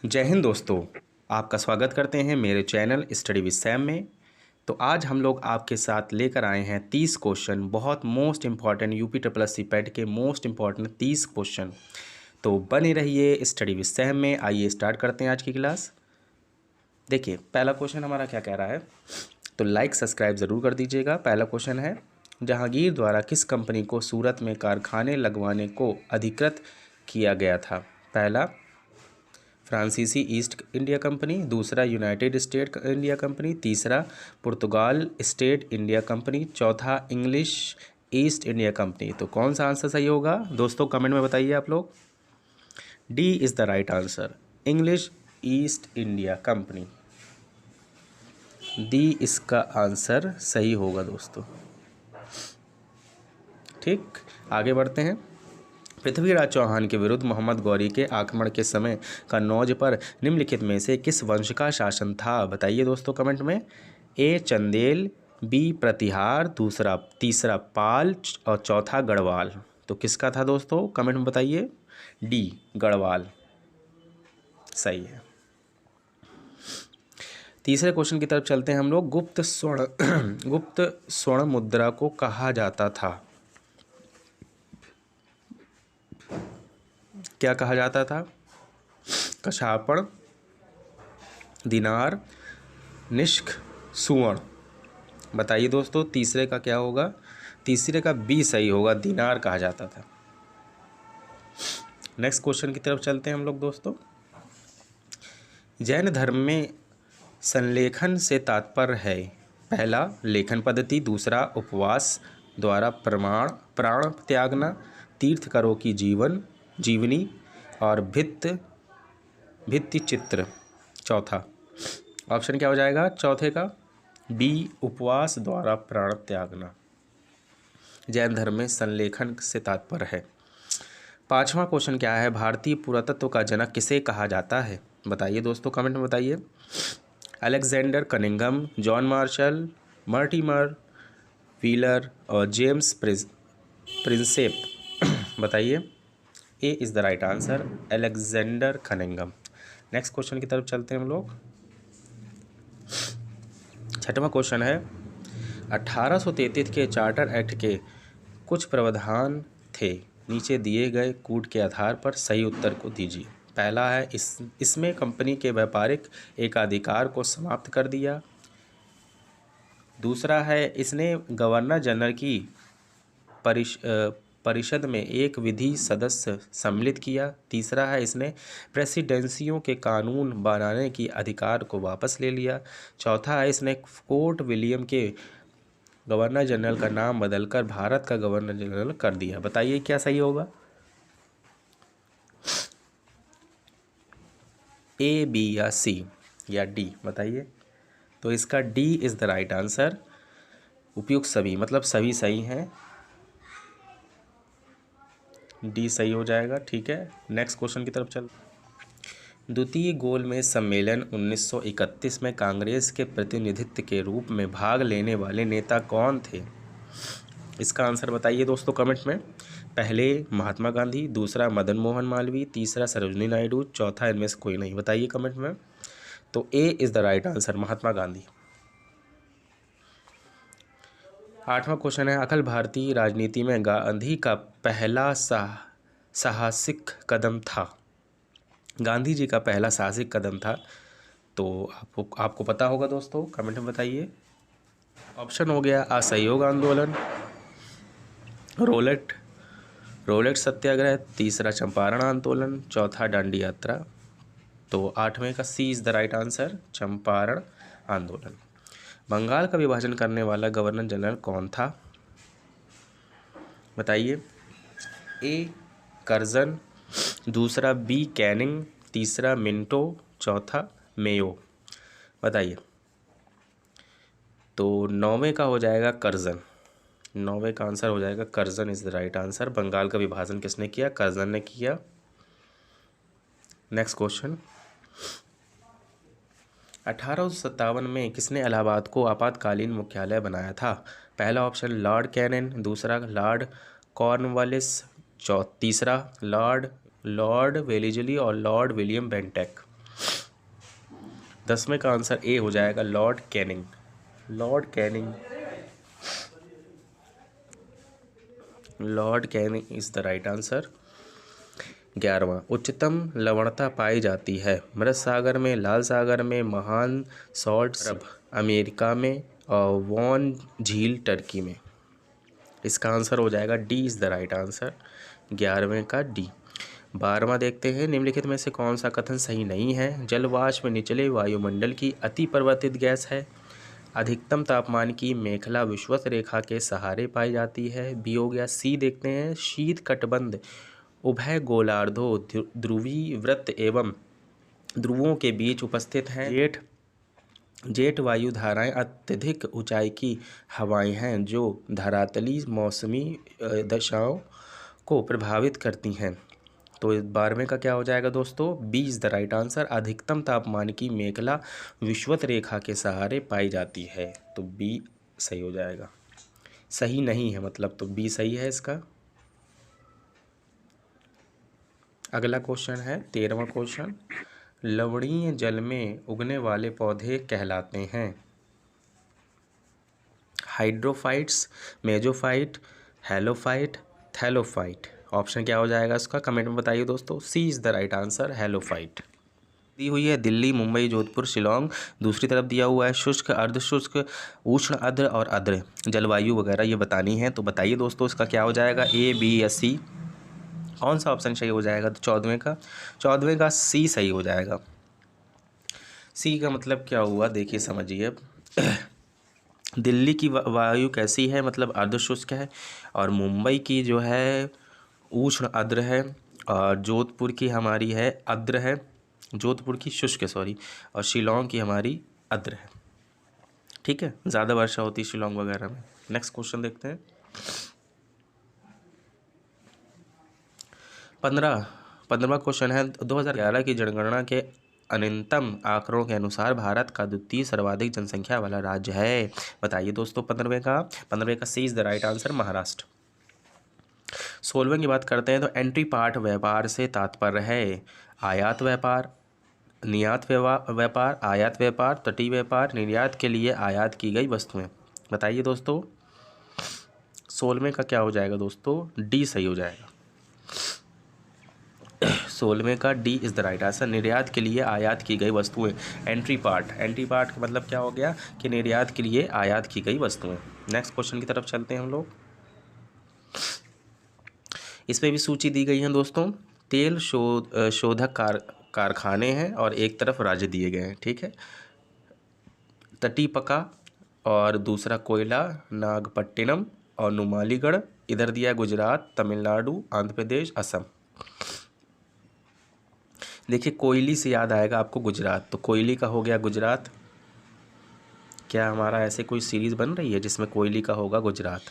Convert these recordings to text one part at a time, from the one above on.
जय हिंद दोस्तों। आपका स्वागत करते हैं मेरे चैनल स्टडी विद सैम में। तो आज हम लोग आपके साथ लेकर आए हैं 30 क्वेश्चन, बहुत most important UP triple S C PET के मोस्ट इंपॉर्टेंट 30 क्वेश्चन। तो बने रहिए स्टडी विद सैम में। आइए स्टार्ट करते हैं आज की क्लास। देखिए पहला क्वेश्चन हमारा क्या कह रहा है, तो लाइक सब्सक्राइब ज़रूर कर दीजिएगा। पहला क्वेश्चन है, जहांगीर द्वारा किस कंपनी को सूरत में कारखाने लगवाने को अधिकृत किया गया था? पहला फ्रांसीसी ईस्ट इंडिया कंपनी, दूसरा यूनाइटेड स्टेट इंडिया कंपनी, तीसरा पुर्तगाल स्टेट इंडिया कंपनी, चौथा इंग्लिश ईस्ट इंडिया कंपनी। तो कौन सा आंसर सही होगा दोस्तों, कमेंट में बताइए आप लोग। D is the right answer, English east India company. D इसका आंसर सही होगा दोस्तों। ठीक, आगे बढ़ते हैं। पृथ्वीराज चौहान के विरुद्ध मोहम्मद गौरी के आक्रमण के समय कन्नौज पर निम्नलिखित में से किस वंश का शासन था? बताइए दोस्तों कमेंट में। ए चंदेल, बी प्रतिहार, तीसरा पाल और चौथा गढ़वाल। तो किसका था दोस्तों, कमेंट में बताइए। डी गढ़वाल सही है। तीसरे क्वेश्चन की तरफ चलते हैं हम लोग। गुप्त स्वर्ण मुद्रा को कहा जाता था? क्या कहा जाता था? कछापड़, दिनार, निष्क, सुवर्ण। बताइए दोस्तों तीसरे का क्या होगा? तीसरे का बी सही होगा, दिनार कहा जाता था। नेक्स्ट क्वेश्चन की तरफ चलते हैं हम लोग दोस्तों। जैन धर्म में संलेखन से तात्पर्य है? पहला लेखन पद्धति, दूसरा उपवास द्वारा प्राण त्यागना, तीर्थकरों की जीवनी और भित्ति चित्र। चौथा ऑप्शन क्या हो जाएगा चौथे का? बी उपवास द्वारा प्राण त्यागना। जैन धर्म में संलेखन से तात्पर्य है। पांचवा क्वेश्चन क्या है, भारतीय पुरातत्व का जनक किसे कहा जाता है? बताइए दोस्तों कमेंट में बताइए। Alexander Cunningham, John Marshall, Mortimer Wheeler और जेम्स प्रिंसेप। बताइए। A is the right answer, Alexander Cunningham. Next question की तरफ चलते हैं हम लोग। छठवां क्वेश्चन है, 1833 के चार्टर एक्ट के कुछ प्रावधान थे, नीचे दिए गए कूट के आधार पर सही उत्तर को दीजिए। पहला है इसमें कंपनी के व्यापारिक एकाधिकार को समाप्त कर दिया। दूसरा है इसने गवर्नर जनरल की परिषद में एक विधि सदस्य सम्मिलित किया। तीसरा है इसने प्रेसिडेंसियों के कानून बनाने की अधिकार को वापस ले लिया। चौथा है इसने फोर्ट विलियम के गवर्नर जनरल का नाम बदलकर भारत का गवर्नर जनरल कर दिया। बताइए क्या सही होगा? ए, बी या सी या डी बताइए। तो इसका D is the right answer, उपयुक्त सभी, मतलब सभी सही हैं। डी सही हो जाएगा। ठीक है, नेक्स्ट क्वेश्चन की तरफ चल। द्वितीय गोलमेज सम्मेलन 1931 में कांग्रेस के प्रतिनिधित्व के रूप में भाग लेने वाले नेता कौन थे? इसका आंसर बताइए दोस्तों कमेंट में। पहले महात्मा गांधी, दूसरा मदन मोहन मालवीय, तीसरा सरोजिनी नायडू, चौथा इनमें से कोई नहीं। बताइए कमेंट में। तो A is the right answer, Mahatma Gandhi. आठवां क्वेश्चन है, अखिल भारतीय राजनीति में गांधी का पहला साहसिक कदम था? गांधी जी का पहला साहसिक कदम था, तो आपको पता होगा दोस्तों, कमेंट में बताइए। ऑप्शन हो गया असहयोग आंदोलन, रोलेट सत्याग्रह, तीसरा चंपारण आंदोलन, चौथा दांडी यात्रा। तो आठवें का C is the right answer, Champaran आंदोलन। बंगाल का विभाजन करने वाला गवर्नर जनरल कौन था? बताइए। ए कर्जन, दूसरा बी कैनिंग, तीसरा मिंटो, चौथा मेयो। बताइए। तो नौवें का हो जाएगा कर्जन। नौवें का आंसर हो जाएगा Curzon is the right answer. Bengal का विभाजन किसने किया? कर्जन ने किया। नेक्स्ट क्वेश्चन, 1857 में किसने इलाहाबाद को आपातकालीन मुख्यालय बनाया था? पहला ऑप्शन लॉर्ड कैनिंग, दूसरा लॉर्ड कॉर्नवालिस, तीसरा लॉर्ड वेलेस्ली और लॉर्ड विलियम बेंटेक। 10वें का आंसर ए हो जाएगा, Lord Canning. Lord Canning, Lord Canning is the right answer. 11वां, उच्चतम लवणता पाई जाती है मृत सागर में, लाल सागर में, महान सॉल्ट अरब अमेरिका में और वॉन झील टर्की में। इसका आंसर हो जाएगा D is the right answer, 11वें का डी। 12वां देखते हैं, निम्नलिखित में से कौन सा कथन सही नहीं है? जल वाष्प निचले वायुमंडल की अति परिवर्तित गैस है। अधिकतम तापमान की मेखला विषुवत रेखा के सहारे पाई जाती है। बी हो गया। सी देखते हैं, शीत कटिबंध उभय गोलार्धों ध्रुवीय वृत्त एवं ध्रुवों के बीच उपस्थित हैं। जेट वायु धाराएं अत्यधिक ऊंचाई की हवाएं हैं जो धरातली मौसमी दशाओं को प्रभावित करती हैं। तो इस 12वें का क्या हो जाएगा दोस्तों? B is the right answer. अधिकतम तापमान की मेखला विषुवत रेखा के सहारे पाई जाती है, तो बी सही हो जाएगा। सही नहीं है मतलब, तो बी सही है इसका। अगला क्वेश्चन है 13वां क्वेश्चन, लवणीय जल में उगने वाले पौधे कहलाते हैं? Hydrophytes, mesophyte, halophyte, thallophyte. Option क्या हो जाएगा इसका? कमेंट में बताइए दोस्तों। C is the right answer, halophyte. दी हुई है दिल्ली, मुंबई, जोधपुर, शिलोंग। दूसरी तरफ दिया हुआ है शुष्क, अर्धशुष्क, उष्ण आर्द्र और आर्द्र जलवायु वगैरह ये बतानी है। तो बताइए दोस्तों इसका क्या हो जाएगा, ए, बी या सी? कौन सा ऑप्शन सही हो जाएगा? तो 14वें का सी सही हो जाएगा। सी का मतलब क्या हुआ देखिए, समझिए अब। दिल्ली की वायु कैसी है? मतलब अर्धशुष्क है। और मुंबई की जो है उष्ण आर्द्र है। और जोधपुर की हमारी है आर्द्र है, जोधपुर की शुष्क है सॉरी। और शिलोंग की हमारी आर्द्र है। ठीक है, ज़्यादा वर्षा होती है शिलोंग वगैरह में। नेक्स्ट क्वेश्चन देखते हैं। 15वां क्वेश्चन है, 2011 की जनगणना के अनंतम आंकड़ों के अनुसार भारत का द्वितीय सर्वाधिक जनसंख्या वाला राज्य है। बताइए दोस्तों 15वें का C is the right answer, Maharashtra. 16वें की बात करते हैं, तो एंट्री पार्ट व्यापार से तात्पर्य है आयात व्यापार, निर्यात व्यापार, आयात व्यापार, तटीय व्यापार, निर्यात के लिए आयात की गई वस्तुएं। बताइए दोस्तों 16वें का क्या हो जाएगा दोस्तों? डी सही हो जाएगा। 16वें का D is the right answer, निर्यात के लिए आयात की गई वस्तुएं। एंट्री पार्ट का मतलब क्या हो गया कि निर्यात के लिए आयात की गई वस्तुएं। नेक्स्ट क्वेश्चन की तरफ चलते हैं हम लोग। इसमें भी सूची दी गई है दोस्तों। तेल शोधक कारखाने हैं और एक तरफ राज्य दिए गए हैं। ठीक है, तटीपका और दूसरा कोयला नागपट्टिनम और नुमालीगढ़। इधर दिया गुजरात, तमिलनाडु, आंध्र प्रदेश, असम। देखिए कोयली से याद आएगा आपको गुजरात, तो कोयली का हो गया गुजरात। क्या हमारा ऐसे कोई सीरीज़ बन रही है जिसमें कोयली का होगा गुजरात?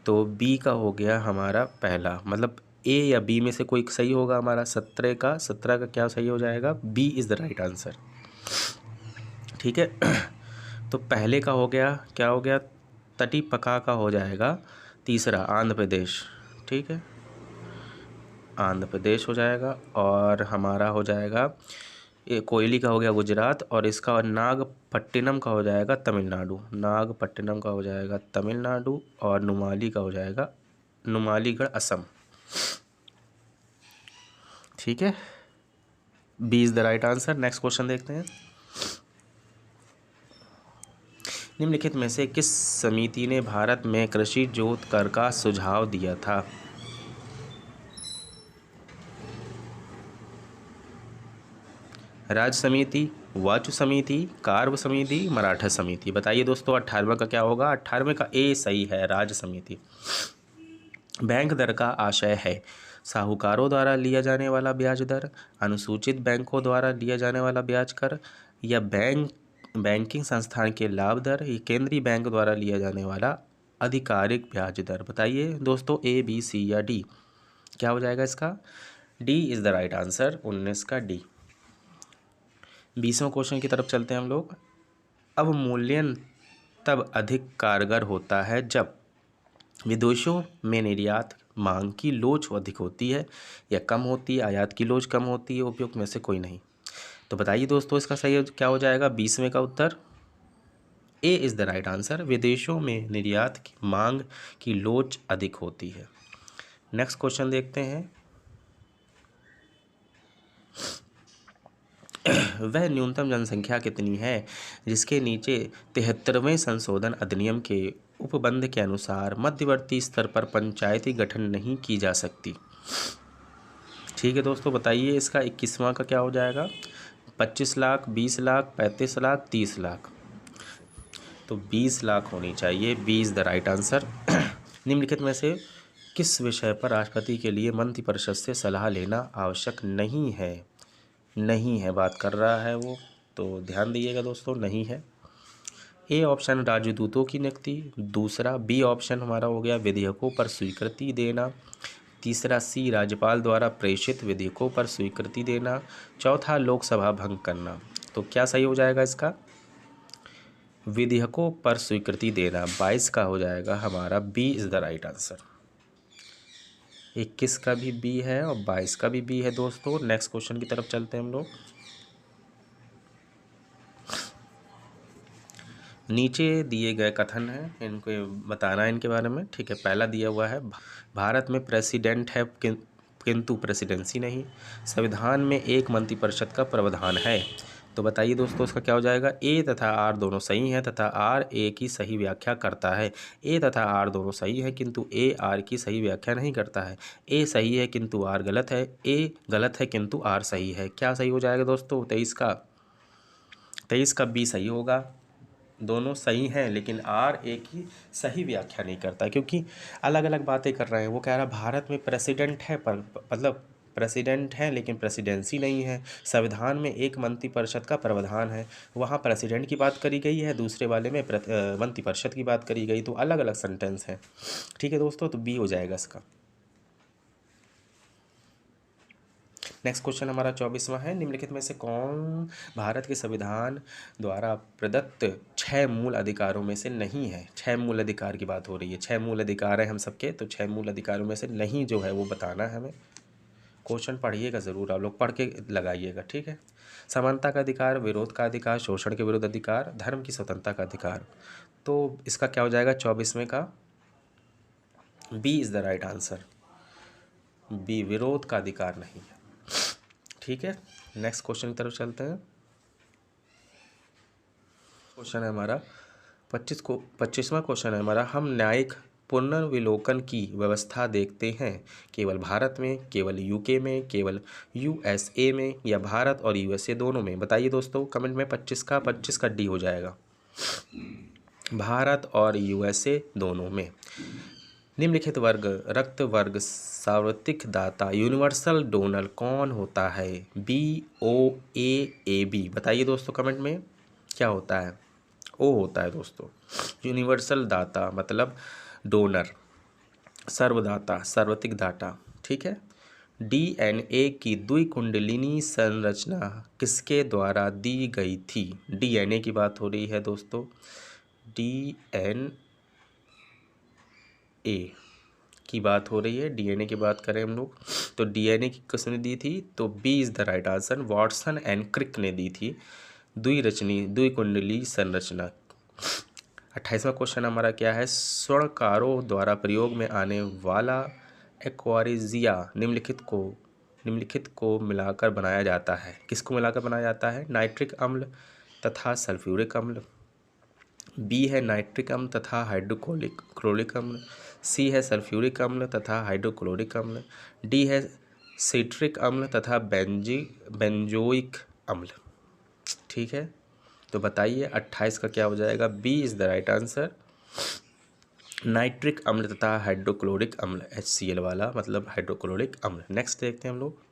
तो बी का हो गया हमारा पहला, मतलब ए या बी में से कोई सही होगा हमारा। 17 का क्या सही हो जाएगा? B is the right answer. ठीक है, तो पहले का हो गया, क्या हो गया? तटीपका का हो जाएगा तीसरा, आंध्र प्रदेश। ठीक है, आंध्र प्रदेश हो जाएगा। और हमारा हो जाएगा ये कोयली का हो गया गुजरात, और इसका नागपट्टिनम का हो जाएगा तमिलनाडु। नागपट्टिनम का हो जाएगा तमिलनाडु, और नुमाली का हो जाएगा नुमालीगढ़, असम। ठीक है, B is the right answer. Next question देखते हैं। निम्नलिखित में से किस समिति ने भारत में कृषि जोत कर का सुझाव दिया था? राज्य समिति, वाचु समिति, कार्व समिति, मराठा समिति। बताइए दोस्तों 18वें का क्या होगा? 18वें का ए सही है, राज्य समिति। बैंक दर का आशय है साहूकारों द्वारा लिया जाने वाला ब्याज दर, अनुसूचित बैंकों द्वारा लिया जाने वाला ब्याज कर, या बैंकिंग संस्थान के लाभ दर, या केंद्रीय बैंक द्वारा लिया जाने वाला आधिकारिक ब्याज दर। बताइए दोस्तों ए, बी, सी या डी? क्या हो जाएगा इसका? D is the right answer, 19 का डी। 20वें क्वेश्चन की तरफ चलते हैं हम लोग। अवमूल्यन तब अधिक कारगर होता है जब विदेशों में निर्यात मांग की लोच अधिक होती है या कम होती है, आयात की लोच कम होती है, उपयुक्त में से कोई नहीं। तो बताइए दोस्तों इसका सही क्या हो जाएगा 20वें का उत्तर। A is the right answer. विदेशों में निर्यात की मांग की लोच अधिक होती है। नेक्स्ट क्वेश्चन देखते हैं। वह न्यूनतम जनसंख्या कितनी है जिसके नीचे 73वें संशोधन अधिनियम के उपबंध के अनुसार मध्यवर्ती स्तर पर पंचायती गठन नहीं की जा सकती। ठीक है दोस्तों, बताइए इसका 21वां का क्या हो जाएगा। 25 लाख, 20 लाख, 35 लाख, 30 लाख। तो 20 लाख होनी चाहिए। B is the right answer. निम्नलिखित में से किस विषय पर राष्ट्रपति के लिए मंत्रिपरिषद से सलाह लेना आवश्यक नहीं है। नहीं है बात कर रहा है वो, तो ध्यान दीजिएगा दोस्तों, नहीं है। ए ऑप्शन राजदूतों की नियुक्ति, दूसरा बी ऑप्शन हमारा हो गया विधेयकों पर स्वीकृति देना, तीसरा सी राज्यपाल द्वारा प्रेषित विधेयकों पर स्वीकृति देना, चौथा लोकसभा भंग करना। तो क्या सही हो जाएगा इसका। विधेयकों पर स्वीकृति देना 22 का हो जाएगा हमारा। B is the right answer. 21 का भी बी है और 22 का भी बी है दोस्तों। नेक्स्ट क्वेश्चन की तरफ चलते हैं हम लोग। नीचे दिए गए कथन हैं, इनको बताना है इनके बारे में। ठीक है, पहला दिया हुआ है भारत में प्रेसिडेंट है किंतु प्रेसिडेंसी नहीं। संविधान में एक मंत्रिपरिषद का प्रावधान है। तो बताइए दोस्तों इसका क्या हो जाएगा। ए तथा आर दोनों सही हैं तथा आर ए की सही व्याख्या करता है। ए तथा आर दोनों सही हैं किंतु ए आर की सही व्याख्या नहीं करता है। ए सही है किंतु आर गलत है। ए गलत है किंतु आर सही है। क्या सही हो जाएगा दोस्तों। 23 का बी सही होगा। दोनों सही हैं लेकिन आर ए की सही व्याख्या नहीं करता, क्योंकि अलग अलग बातें कर रहे हैं। वो कह रहा है भारत में प्रेसिडेंट है पर मतलब प्रेसिडेंट है लेकिन प्रेसिडेंसी नहीं है। संविधान में एक मंत्रिपरिषद का प्रावधान है, वहाँ प्रेसिडेंट की बात करी गई है, दूसरे वाले में मंत्रिपरिषद की बात करी गई। तो अलग अलग सेंटेंस हैं। ठीक है दोस्तों, तो बी हो जाएगा इसका। नेक्स्ट क्वेश्चन हमारा 24वां है। निम्नलिखित में से कौन भारत के संविधान द्वारा प्रदत्त 6 मूल अधिकारों में से नहीं है। 6 मूल अधिकार की बात हो रही है। 6 मूल अधिकार हैं हम सबके, तो 6 मूल अधिकारों में से नहीं जो है वो बताना है हमें। क्वेश्चन पढ़िएगा ज़रूर, आप लोग पढ़ के लगाइएगा। ठीक है। समानता का अधिकार, विरोध का अधिकार, शोषण के विरुद्ध अधिकार, धर्म की स्वतंत्रता का अधिकार। तो इसका क्या हो जाएगा 24वें का। B is the right answer. B विरोध का अधिकार नहीं है। ठीक है, नेक्स्ट क्वेश्चन की तरफ चलते हैं। क्वेश्चन है हमारा 25वां क्वेश्चन है हमारा। हम न्यायिक पुनर्विलोकन की व्यवस्था देखते हैं केवल भारत में, केवल यूके में, केवल यूएसए में या भारत और यूएसए दोनों में। बताइए दोस्तों कमेंट में। 25 का डी हो जाएगा। भारत और यूएसए दोनों में। निम्नलिखित वर्ग रक्त वर्ग सार्वत्रिक दाता यूनिवर्सल डोनर कौन होता है। B, O, A B. बताइए दोस्तों कमेंट में क्या होता है। ओ होता है दोस्तों। यूनिवर्सल दाता मतलब डोनर, सर्वदाता, सार्वत्रिक दाता। ठीक है। डीएनए की द्विकुंडलिनी संरचना किसके द्वारा दी गई थी। डीएनए की बात हो रही है दोस्तों। डीएनए की बात हो रही है, डीएनए की बात करें हम लोग तो डीएनए की किसने दी थी। तो B is the right answer. Watson and Crick ने दी थी द्विकुंडली संरचना। 28वां क्वेश्चन हमारा क्या है। स्वर्णकारों द्वारा प्रयोग में आने वाला एक्वारिजिया निम्नलिखित को मिलाकर बनाया जाता है। किसको मिलाकर बनाया जाता है। नाइट्रिक अम्ल तथा सल्फ्यूरिक अम्ल। बी है नाइट्रिक अम्ल तथा हाइड्रोक्लोरिक अम्ल। सी है सल्फ्यूरिक अम्ल तथा हाइड्रोक्लोरिक अम्ल। डी है सिट्रिक अम्ल तथा बेंजोइक अम्ल। ठीक है, तो बताइए 28 का क्या हो जाएगा। B is the right answer. Nitric अम्ल तथा हाइड्रोक्लोरिक अम्ल, HCl वाला मतलब हाइड्रोक्लोरिक अम्ल। नेक्स्ट देखते हैं हम लोग।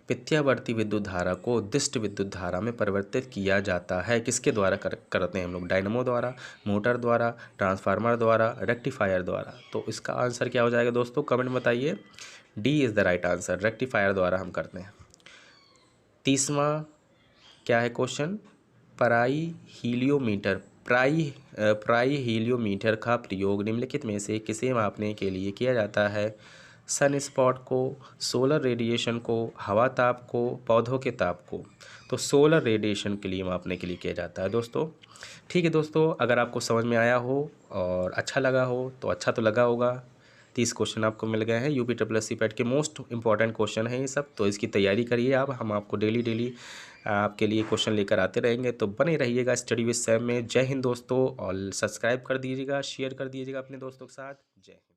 प्रत्यावर्ती विद्युत धारा को दिष्ट विद्युत धारा में परिवर्तित किया जाता है। किसके द्वारा करते हैं हम लोग। डायनमो द्वारा, मोटर द्वारा, ट्रांसफार्मर द्वारा, रेक्टिफायर द्वारा। तो इसका आंसर क्या हो जाएगा दोस्तों कमेंट में बताइए। D is the right answer. Rectifier द्वारा हम करते हैं। 30वां क्या है क्वेश्चन। प्राई हीलियोमीटर का प्रयोग निम्नलिखित में से किसे मापने के लिए किया जाता है। सन स्पॉट को, सोलर रेडिएशन को, हवा ताप को, पौधों के ताप को। तो सोलर रेडिएशन के लिए मापने के लिए किया जाता है दोस्तों। ठीक है दोस्तों, अगर आपको समझ में आया हो और अच्छा लगा हो तो अच्छा तो लगा होगा। 30 क्वेश्चन आपको मिल गए हैं, UP triple S C PET के मोस्ट इंपॉर्टेंट क्वेश्चन हैं ये सब। तो इसकी तैयारी करिए आप, हम आपको डेली डेली आपके लिए क्वेश्चन लेकर आते रहेंगे। तो बने रहिएगा स्टडी विद सैम में। जय हिंद दोस्तों, और सब्सक्राइब कर दीजिएगा, शेयर कर दीजिएगा अपने दोस्तों के साथ। जय हिंद।